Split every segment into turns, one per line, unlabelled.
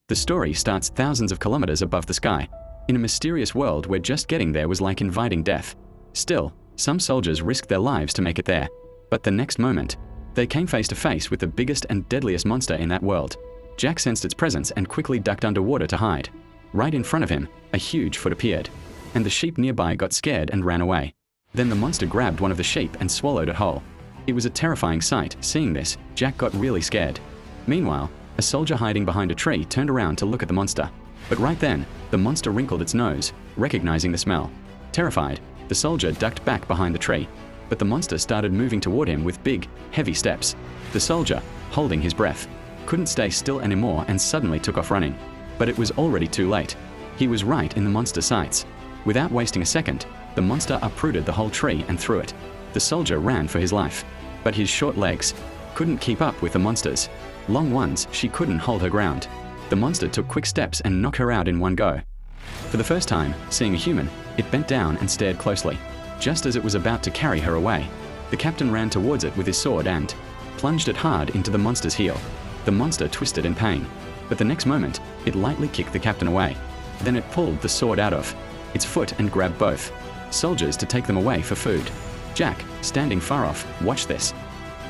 The story starts thousands of kilometers above the sky, in a mysterious world where just getting there was like inviting death. Still, some soldiers risked their lives to make it there. But the next moment, they came face to face with the biggest and deadliest monster in that world. Jack sensed its presence and quickly ducked underwater to hide. Right in front of him, a huge foot appeared, and the sheep nearby got scared and ran away. Then the monster grabbed one of the sheep and swallowed it whole. It was a terrifying sight. Seeing this, Jack got really scared. Meanwhile, a soldier hiding behind a tree turned around to look at the monster. But right then, the monster wrinkled its nose, recognizing the smell. Terrified, the soldier ducked back behind the tree, but the monster started moving toward him with big, heavy steps. The soldier, holding his breath, couldn't stay still anymore and suddenly took off running. But it was already too late. He was right in the monster's sights. Without wasting a second, the monster uprooted the whole tree and threw it. The soldier ran for his life, but his short legs couldn't keep up with the monster's long ones. She couldn't hold her ground. The monster took quick steps and knocked her out in one go. For the first time, seeing a human, it bent down and stared closely. Just as it was about to carry her away, the captain ran towards it with his sword and plunged it hard into the monster's heel. The monster twisted in pain, but the next moment, it lightly kicked the captain away. Then it pulled the sword out of its foot and grabbed both soldiers to take them away for food. Jack, standing far off, watched this.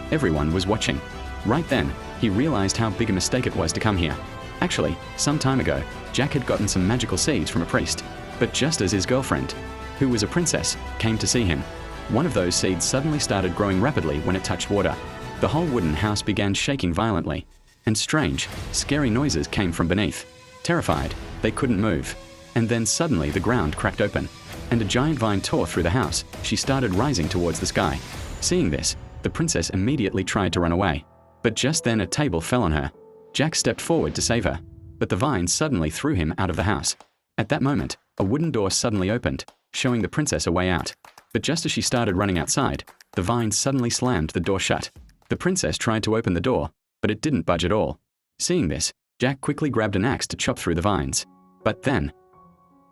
Everyone was watching. Right then, he realized how big a mistake it was to come here. Actually, some time ago, Jack had gotten some magical seeds from a priest, but just as his girlfriend, who was a princess, came to see him, one of those seeds suddenly started growing rapidly when it touched water. The whole wooden house began shaking violently, and strange, scary noises came from beneath. Terrified, they couldn't move. And then suddenly the ground cracked open, and a giant vine tore through the house. She started rising towards the sky. Seeing this, the princess immediately tried to run away. But just then a table fell on her. Jack stepped forward to save her, but the vine suddenly threw him out of the house. At that moment, a wooden door suddenly opened, showing the princess a way out. But just as she started running outside, the vine suddenly slammed the door shut. The princess tried to open the door, but it didn't budge at all. Seeing this, Jack quickly grabbed an axe to chop through the vines. But then,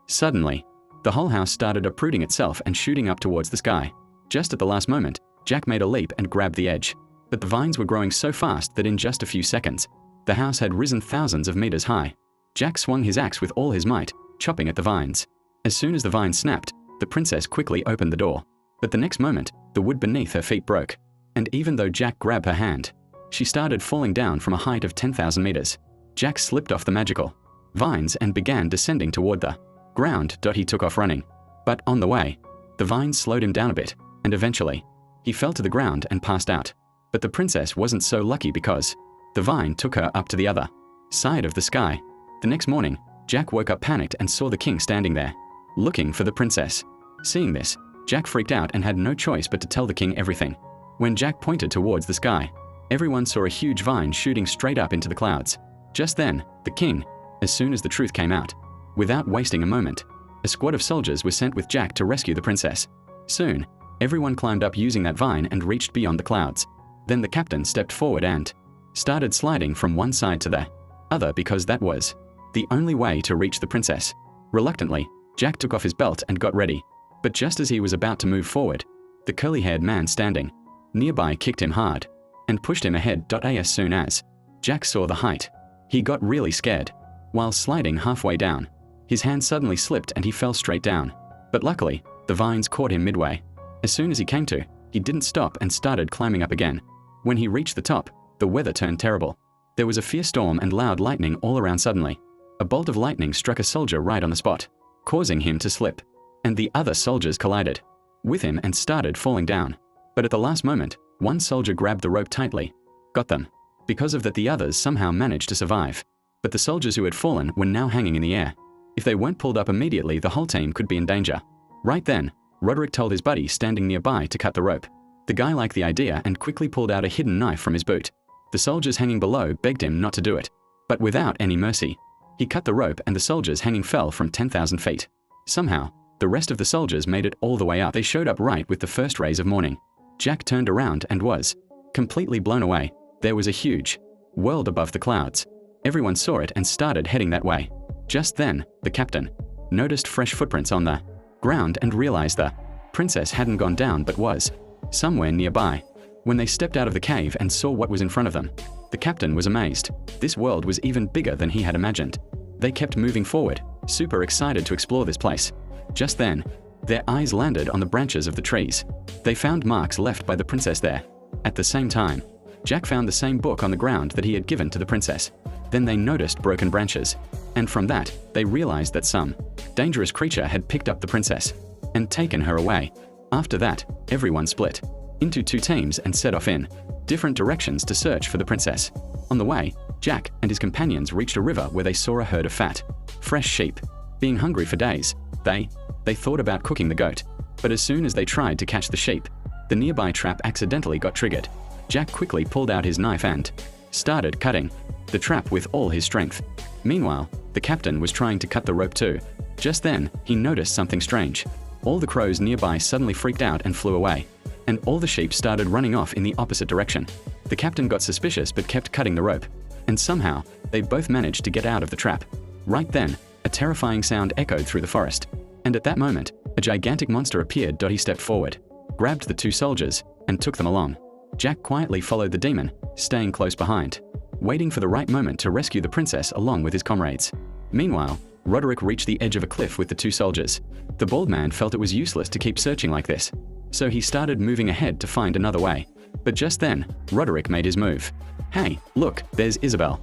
suddenly, the whole house started uprooting itself and shooting up towards the sky. Just at the last moment, Jack made a leap and grabbed the edge. But the vines were growing so fast that in just a few seconds, the house had risen thousands of meters high. Jack swung his axe with all his might, chopping at the vines. As soon as the vine snapped, the princess quickly opened the door. But the next moment, the wood beneath her feet broke. And even though Jack grabbed her hand, she started falling down from a height of 10,000 meters. Jack slipped off the magical vines and began descending toward the ground. He took off running. But on the way, the vines slowed him down a bit, and eventually, he fell to the ground and passed out. But the princess wasn't so lucky because the vine took her up to the other side of the sky. The next morning, Jack woke up panicked and saw the king standing there, looking for the princess. Seeing this, Jack freaked out and had no choice but to tell the king everything. When Jack pointed towards the sky, everyone saw a huge vine shooting straight up into the clouds. Just then, the king, as soon as the truth came out, without wasting a moment, a squad of soldiers was sent with Jack to rescue the princess. Soon, everyone climbed up using that vine and reached beyond the clouds. Then the captain stepped forward and started sliding from one side to the other because that was the only way to reach the princess. Reluctantly, Jack took off his belt and got ready. But just as he was about to move forward, the curly-haired man standing nearby kicked him hard and pushed him ahead. As soon as Jack saw the height, he got really scared. While sliding halfway down, his hand suddenly slipped and he fell straight down. But luckily, the vines caught him midway. As soon as he came to, he didn't stop and started climbing up again. When he reached the top, the weather turned terrible. There was a fierce storm and loud lightning all around. Suddenly, a bolt of lightning struck a soldier right on the spot, causing him to slip, and the other soldiers collided with him and started falling down. But at the last moment, one soldier grabbed the rope tightly, got them. Because of that, the others somehow managed to survive. But the soldiers who had fallen were now hanging in the air. If they weren't pulled up immediately, the whole team could be in danger. Right then, Roderick told his buddy standing nearby to cut the rope. The guy liked the idea and quickly pulled out a hidden knife from his boot. The soldiers hanging below begged him not to do it, but without any mercy, he cut the rope and the soldiers hanging fell from 10,000 feet. Somehow, the rest of the soldiers made it all the way up. They showed up right with the first rays of morning. Jack turned around and was completely blown away. There was a huge world above the clouds. Everyone saw it and started heading that way. Just then, the captain noticed fresh footprints on the ground and realized the princess hadn't gone down but was somewhere nearby. When they stepped out of the cave and saw what was in front of them, The captain was amazed. This world was even bigger than he had imagined. They kept moving forward, super excited to explore this place. Just then, their eyes landed on the branches of the trees. They found marks left by the princess there. At the same time, Jack found the same book on the ground that he had given to the princess. Then they noticed broken branches, and from that, they realized that some dangerous creature had picked up the princess and taken her away. After that, everyone split into two teams and set off in different directions to search for the princess. On the way, Jack and his companions reached a river where they saw a herd of fat, fresh sheep. Being hungry for days, they thought about cooking the goat. But as soon as they tried to catch the sheep, the nearby trap accidentally got triggered. Jack quickly pulled out his knife and started cutting the trap with all his strength. Meanwhile, the captain was trying to cut the rope too. Just then, he noticed something strange. All the crows nearby suddenly freaked out and flew away, and all the sheep started running off in the opposite direction. The captain got suspicious but kept cutting the rope, and somehow, they both managed to get out of the trap. Right then, a terrifying sound echoed through the forest, and at that moment, a gigantic monster appeared. He stepped forward, grabbed the two soldiers, and took them along. Jack quietly followed the demon, staying close behind, waiting for the right moment to rescue the princess along with his comrades. Meanwhile, Roderick reached the edge of a cliff with the two soldiers. The bald man felt it was useless to keep searching like this, so he started moving ahead to find another way. But just then, Roderick made his move. "Hey, look, there's Isabel."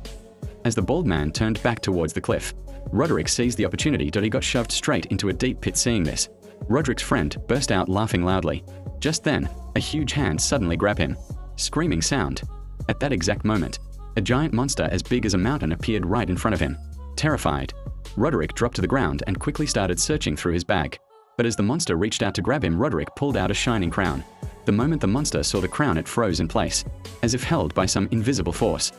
As the bald man turned back towards the cliff, Roderick seized the opportunity. He got shoved straight into a deep pit. Seeing this, Roderick's friend burst out laughing loudly. Just then, a huge hand suddenly grabbed him. Screaming sound. At that exact moment, a giant monster as big as a mountain appeared right in front of him. Terrified, Roderick dropped to the ground and quickly started searching through his bag. But as the monster reached out to grab him, Roderick pulled out a shining crown. The moment the monster saw the crown, it froze in place, as if held by some invisible force.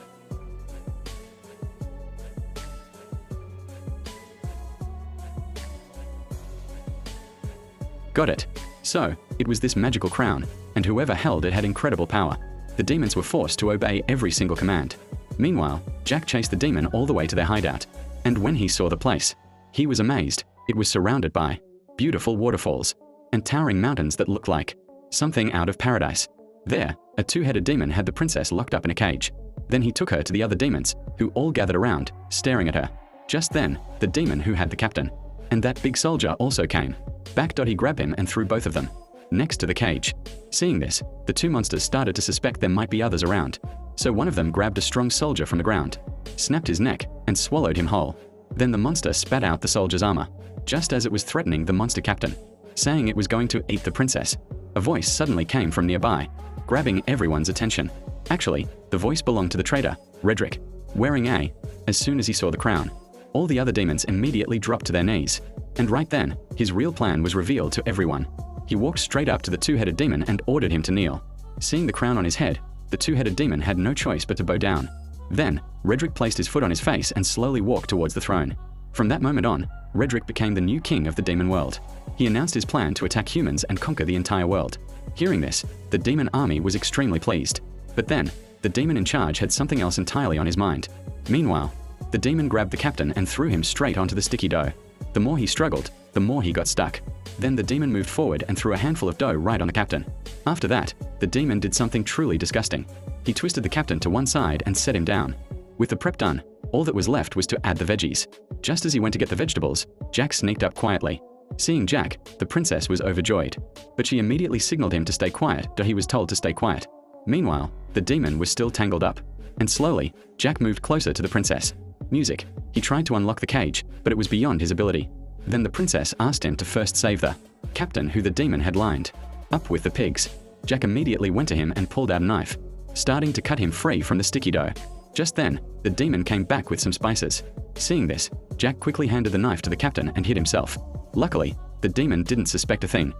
Got it. So, it was this magical crown, and whoever held it had incredible power. The demons were forced to obey every single command. Meanwhile, Jack chased the demon all the way to their hideout, and when he saw the place, he was amazed. It was surrounded by beautiful waterfalls and towering mountains that looked like something out of paradise. There, a two-headed demon had the princess locked up in a cage. Then he took her to the other demons, who all gathered around, staring at her. Just then, the demon who had the captain and that big soldier also came. Back. He grabbed him and threw both of them next to the cage. Seeing this, the two monsters started to suspect there might be others around. So one of them grabbed a strong soldier from the ground, snapped his neck, and swallowed him whole. Then the monster spat out the soldier's armor, just as it was threatening the monster captain, saying it was going to eat the princess. A voice suddenly came from nearby, grabbing everyone's attention. Actually, the voice belonged to the traitor, Roderick, wearing a. As soon as he saw the crown, all the other demons immediately dropped to their knees. And right then, his real plan was revealed to everyone. He walked straight up to the two-headed demon and ordered him to kneel. Seeing the crown on his head, the two-headed demon had no choice but to bow down. Then, Roderick placed his foot on his face and slowly walked towards the throne. From that moment on, Roderick became the new king of the demon world. He announced his plan to attack humans and conquer the entire world. Hearing this, the demon army was extremely pleased. But then, the demon in charge had something else entirely on his mind. Meanwhile, the demon grabbed the captain and threw him straight onto the sticky dough. The more he struggled, the more he got stuck. Then the demon moved forward and threw a handful of dough right on the captain. After that, the demon did something truly disgusting. He twisted the captain to one side and set him down. With the prep done, all that was left was to add the veggies. Just as he went to get the vegetables, Jack sneaked up quietly. Seeing Jack, the princess was overjoyed, but she immediately signaled him to stay quiet. He was told to stay quiet. Meanwhile, the demon was still tangled up, and slowly, Jack moved closer to the princess. Music. He tried to unlock the cage, but it was beyond his ability. Then the princess asked him to first save the captain who the demon had lined up with the pigs. Jack immediately went to him and pulled out a knife, starting to cut him free from the sticky dough. Just then, the demon came back with some spices. Seeing this, Jack quickly handed the knife to the captain and hid himself. Luckily, the demon didn't suspect a thing.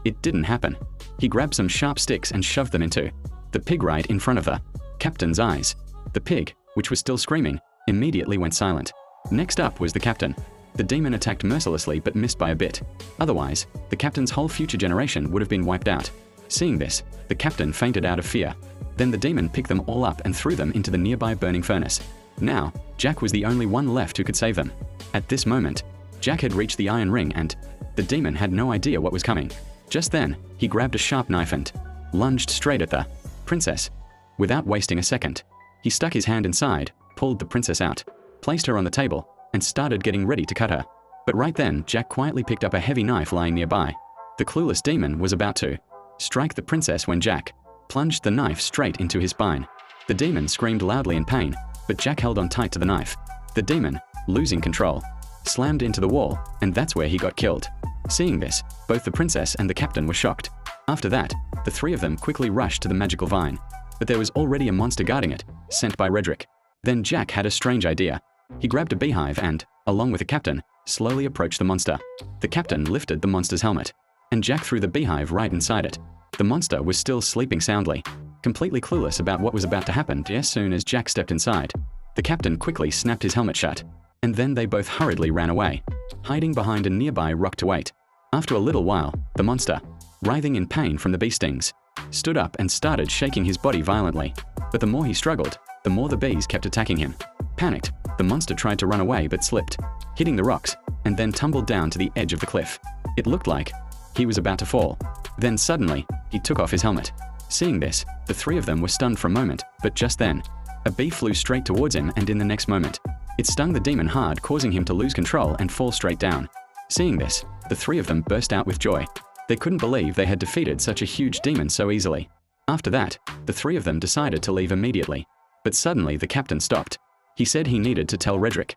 It didn't happen. He grabbed some sharp sticks and shoved them into the pig right in front of the captain's eyes. The pig, which was still screaming, immediately went silent. Next up was the captain. The demon attacked mercilessly but missed by a bit. Otherwise, the captain's whole future generation would have been wiped out. Seeing this, the captain fainted out of fear. Then the demon picked them all up and threw them into the nearby burning furnace. Now, Jack was the only one left who could save them. At this moment, Jack had reached the iron ring and the demon had no idea what was coming. Just then, he grabbed a sharp knife and lunged straight at the princess. Without wasting a second, he stuck his hand inside, pulled the princess out, placed her on the table, and started getting ready to cut her. But right then, Jack quietly picked up a heavy knife lying nearby. The clueless demon was about to strike the princess when Jack plunged the knife straight into his spine. The demon screamed loudly in pain, but Jack held on tight to the knife. The demon, losing control, slammed into the wall, and that's where he got killed. Seeing this, both the princess and the captain were shocked. After that, the three of them quickly rushed to the magical vine. But there was already a monster guarding it, sent by Redrick. Then Jack had a strange idea. He grabbed a beehive and, along with the captain, slowly approached the monster. The captain lifted the monster's helmet, and Jack threw the beehive right inside it. The monster was still sleeping soundly, completely clueless about what was about to happen. As soon as Jack stepped inside, the captain quickly snapped his helmet shut, and then they both hurriedly ran away, hiding behind a nearby rock to wait. After a little while, the monster, writhing in pain from the bee stings, stood up and started shaking his body violently. But the more he struggled, the more the bees kept attacking him. Panicked, the monster tried to run away but slipped, hitting the rocks, and then tumbled down to the edge of the cliff. It looked like he was about to fall. Then suddenly, he took off his helmet. Seeing this, the three of them were stunned for a moment, but just then, a bee flew straight towards him, and in the next moment, it stung the demon hard, causing him to lose control and fall straight down. Seeing this, the three of them burst out with joy. They couldn't believe they had defeated such a huge demon so easily. After that, the three of them decided to leave immediately. But suddenly the captain stopped. He said he needed to tell Redrick,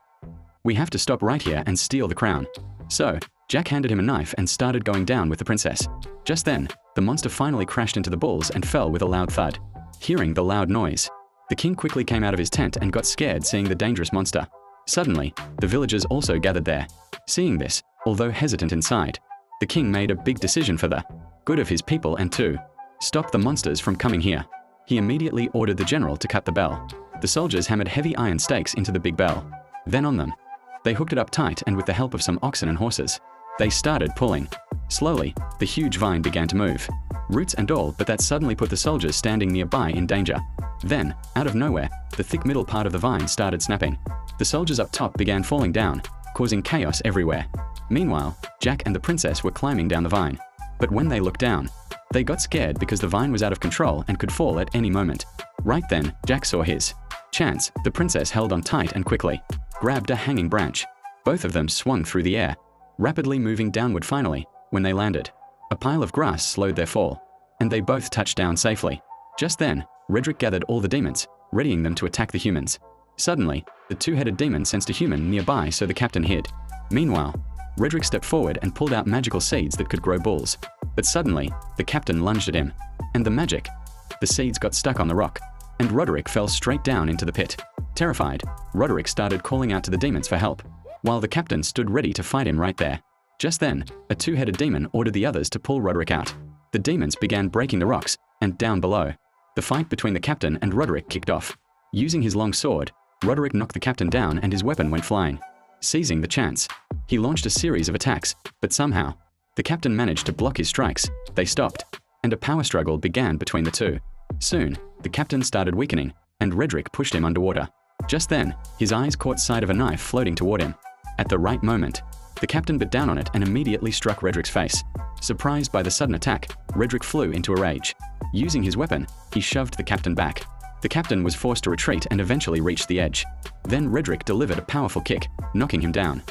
"We have to stop right here and steal the crown." So, Jack handed him a knife and started going down with the princess. Just then, the monster finally crashed into the bulls and fell with a loud thud. Hearing the loud noise, the king quickly came out of his tent and got scared seeing the dangerous monster. Suddenly, the villagers also gathered there. Seeing this, although hesitant inside, the king made a big decision for the good of his people and to stop the monsters from coming here. He immediately ordered the general to cut the bell. The soldiers hammered heavy iron stakes into the big bell. Then on them, they hooked it up tight, and with the help of some oxen and horses, they started pulling. Slowly, the huge vine began to move, roots and all, but that suddenly put the soldiers standing nearby in danger. Then, out of nowhere, the thick middle part of the vine started snapping. The soldiers up top began falling down, causing chaos everywhere. Meanwhile, Jack and the princess were climbing down the vine. But when they looked down, they got scared because the vine was out of control and could fall at any moment. Right then, Jack saw his chance. The princess held on tight and quickly grabbed a hanging branch. Both of them swung through the air, rapidly moving downward. Finally, when they landed, a pile of grass slowed their fall, and they both touched down safely. Just then, Redrick gathered all the demons, readying them to attack the humans. Suddenly, the two-headed demon sensed a human nearby, so the captain hid. Meanwhile, Redrick stepped forward and pulled out magical seeds that could grow bulls. But suddenly, the captain lunged at him, and the seeds got stuck on the rock, and Roderick fell straight down into the pit. Terrified, Roderick started calling out to the demons for help, while the captain stood ready to fight him right there. Just then, a two-headed demon ordered the others to pull Roderick out. The demons began breaking the rocks, and down below, the fight between the captain and Roderick kicked off. Using his long sword, Roderick knocked the captain down and his weapon went flying. Seizing the chance, he launched a series of attacks, but somehow, the captain managed to block his strikes. They stopped, and a power struggle began between the two. Soon, the captain started weakening, and Redrick pushed him underwater. Just then, his eyes caught sight of a knife floating toward him. At the right moment, the captain bit down on it and immediately struck Redrick's face. Surprised by the sudden attack, Redrick flew into a rage. Using his weapon, he shoved the captain back. The captain was forced to retreat and eventually reached the edge. Then Redrick delivered a powerful kick, knocking him down.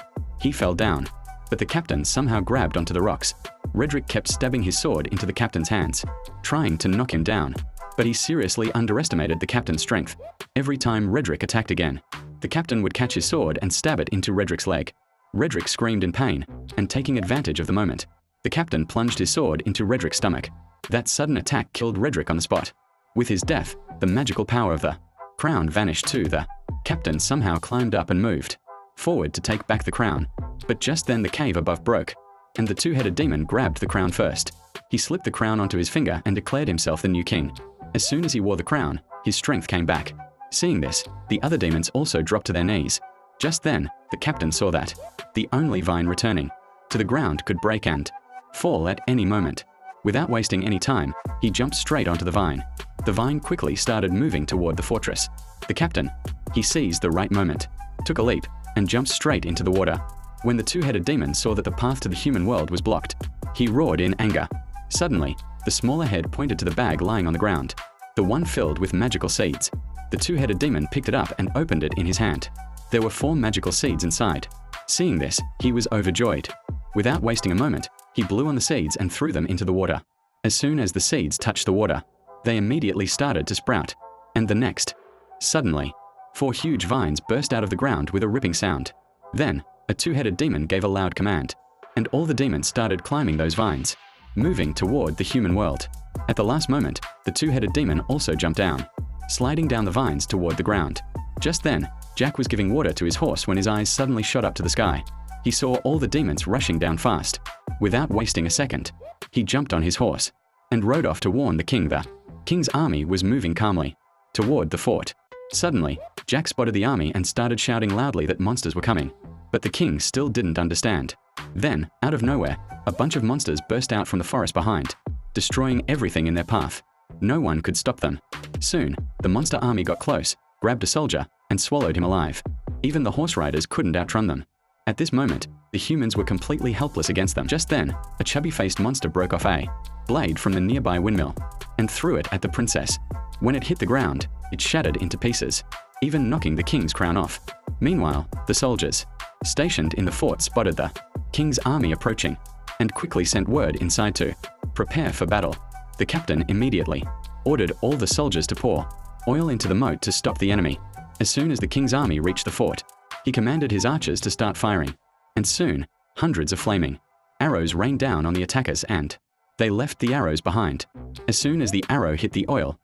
He fell down, but the captain somehow grabbed onto the rocks. Redrick kept stabbing his sword into the captain's hands, trying to knock him down. But he seriously underestimated the captain's strength. Every time Redrick attacked again, the captain would catch his sword and stab it into Redrick's leg. Redrick screamed in pain, and taking advantage of the moment, the captain plunged his sword into Redrick's stomach. That sudden attack killed Redrick on the spot. With his death, the magical power of the crown vanished too. The captain somehow climbed up and moved forward to take back the crown. But just then the cave above broke, and the two-headed demon grabbed the crown first. He slipped the crown onto his finger and declared himself the new king. As soon as he wore the crown, his strength came back. Seeing this, the other demons also dropped to their knees. Just then, the captain saw that the only vine returning to the ground could break and fall at any moment. Without wasting any time, he jumped straight onto the vine. The vine quickly started moving toward the fortress. The captain, he seized the right moment, took a leap, and jumped straight into the water. When the two-headed demon saw that the path to the human world was blocked, he roared in anger. Suddenly, the smaller head pointed to the bag lying on the ground. the one filled with magical seeds. The two-headed demon picked it up and opened it in his hand. There were 4 magical seeds inside. Seeing this, he was overjoyed. Without wasting a moment, he blew on the seeds and threw them into the water. As soon as the seeds touched the water, they immediately started to sprout. And the next. Suddenly, 4 huge vines burst out of the ground with a ripping sound. Then, a two-headed demon gave a loud command, and all the demons started climbing those vines, moving toward the human world. At the last moment, the two-headed demon also jumped down, sliding down the vines toward the ground. Just then, Jack was giving water to his horse when his eyes suddenly shot up to the sky. He saw all the demons rushing down fast. Without wasting a second, he jumped on his horse and rode off to warn the king. The king's army was moving calmly toward the fort. Suddenly, Jack spotted the army and started shouting loudly that monsters were coming. But the king still didn't understand. Then, out of nowhere, a bunch of monsters burst out from the forest behind, destroying everything in their path. No one could stop them. Soon, the monster army got close, grabbed a soldier, and swallowed him alive. Even the horse riders couldn't outrun them. At this moment, the humans were completely helpless against them. Just then, a chubby-faced monster broke off a blade from the nearby windmill and threw it at the princess. When it hit the ground, it shattered into pieces, even knocking the king's crown off. Meanwhile, the soldiers, stationed in the fort, spotted the king's army approaching and quickly sent word inside to prepare for battle. The captain immediately ordered all the soldiers to pour oil into the moat to stop the enemy. As soon as the king's army reached the fort, he commanded his archers to start firing, and soon, hundreds of flaming arrows rained down on the attackers and they left the arrows behind. As soon as the arrow hit the oil,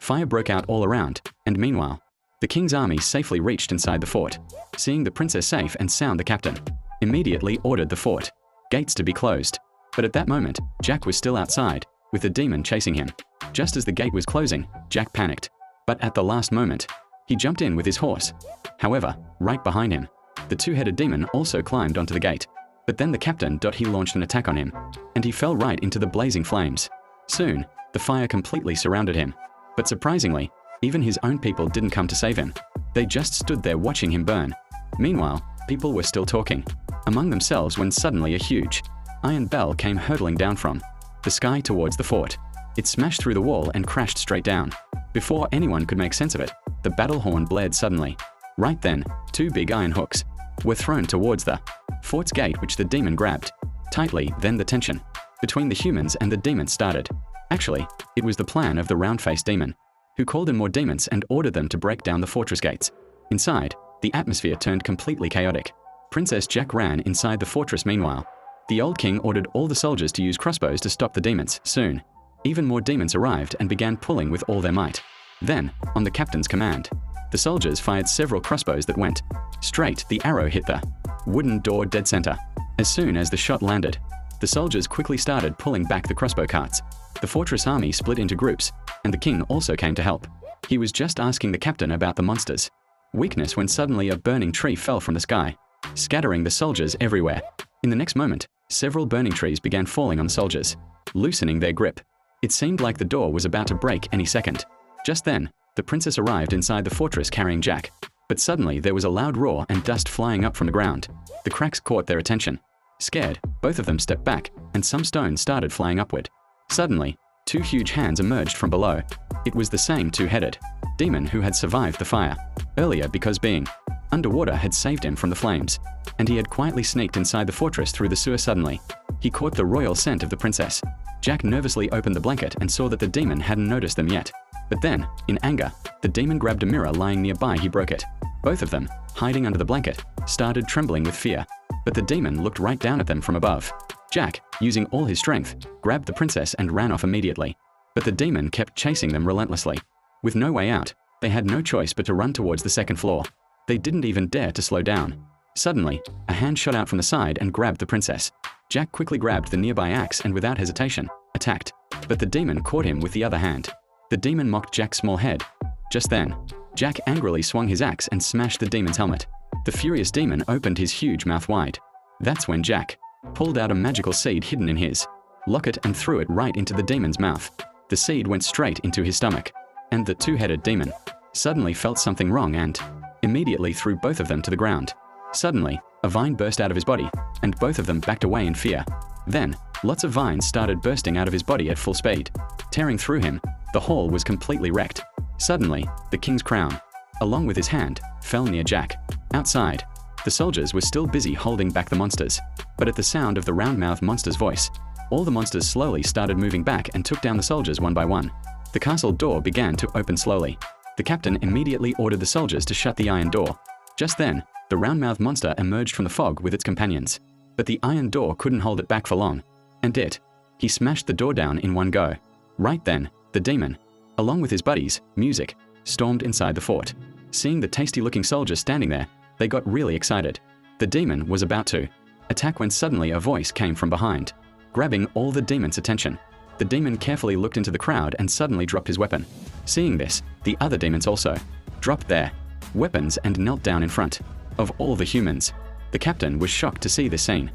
fire broke out all around, and meanwhile, the king's army safely reached inside the fort. Seeing the princess safe and sound, the captain immediately ordered the fort gates to be closed. But at that moment, Jack was still outside, with the demon chasing him. Just as the gate was closing, Jack panicked. But at the last moment, he jumped in with his horse. However, right behind him, the two-headed demon also climbed onto the gate. But then the captain he launched an attack on him, and he fell right into the blazing flames. Soon, the fire completely surrounded him. But surprisingly, even his own people didn't come to save him. They just stood there watching him burn. Meanwhile, people were still talking among themselves when suddenly a huge iron bell came hurtling down from the sky towards the fort. It smashed through the wall and crashed straight down. Before anyone could make sense of it, the battle horn blared suddenly. Right then, 2 big iron hooks were thrown towards the fort's gate, which the demon grabbed tightly. Then the tension between the humans and the demons started. Actually, it was the plan of the round-faced demon, who called in more demons and ordered them to break down the fortress gates. Inside, the atmosphere turned completely chaotic. Princess Jack ran inside the fortress. Meanwhile, the old king ordered all the soldiers to use crossbows to stop the demons. Soon, even more demons arrived and began pulling with all their might. Then, on the captain's command, the soldiers fired several crossbows that went straight. The arrow hit the wooden door dead center. As soon as the shot landed, the soldiers quickly started pulling back the crossbow carts. The fortress army split into groups, and the king also came to help. He was just asking the captain about the monsters' weakness when suddenly a burning tree fell from the sky, scattering the soldiers everywhere. In the next moment, several burning trees began falling on the soldiers, loosening their grip. It seemed like the door was about to break any second. Just then, the princess arrived inside the fortress carrying Jack. But suddenly there was a loud roar and dust flying up from the ground. The cracks caught their attention. Scared, both of them stepped back, and some stones started flying upward. Suddenly, 2 huge hands emerged from below. It was the same two-headed demon who had survived the fire earlier because being underwater had saved him from the flames, and he had quietly sneaked inside the fortress through the sewer. Suddenly, he caught the royal scent of the princess. Jack nervously opened the blanket and saw that the demon hadn't noticed them yet. But then, in anger, the demon grabbed a mirror lying nearby. He broke it. Both of them, hiding under the blanket, started trembling with fear. But the demon looked right down at them from above. Jack, using all his strength, grabbed the princess and ran off immediately. But the demon kept chasing them relentlessly. With no way out, they had no choice but to run towards the second floor. They didn't even dare to slow down. Suddenly, a hand shot out from the side and grabbed the princess. Jack quickly grabbed the nearby axe and without hesitation, attacked. But the demon caught him with the other hand. The demon mocked Jack's small head. Just then, Jack angrily swung his axe and smashed the demon's helmet. The furious demon opened his huge mouth wide. That's when Jack pulled out a magical seed hidden in his locket and threw it right into the demon's mouth. The seed went straight into his stomach, and the two-headed demon suddenly felt something wrong and immediately threw both of them to the ground. Suddenly, a vine burst out of his body, and both of them backed away in fear. Then, lots of vines started bursting out of his body at full speed, tearing through him. The hall was completely wrecked. Suddenly, the king's crown, along with his hand, fell near Jack. Outside, the soldiers were still busy holding back the monsters. But at the sound of the round-mouthed monster's voice, all the monsters slowly started moving back and took down the soldiers one by one. The castle door began to open slowly. The captain immediately ordered the soldiers to shut the iron door. Just then, the round-mouthed monster emerged from the fog with its companions. But the iron door couldn't hold it back for long. And he smashed the door down in one go. Right then, the demon, along with his buddies, Music, stormed inside the fort. Seeing the tasty-looking soldiers standing there, they got really excited. The demon was about to attack when suddenly a voice came from behind, grabbing all the demon's attention. The demon carefully looked into the crowd and suddenly dropped his weapon. Seeing this, the other demons also dropped their weapons and knelt down in front of all the humans. The captain was shocked to see this scene.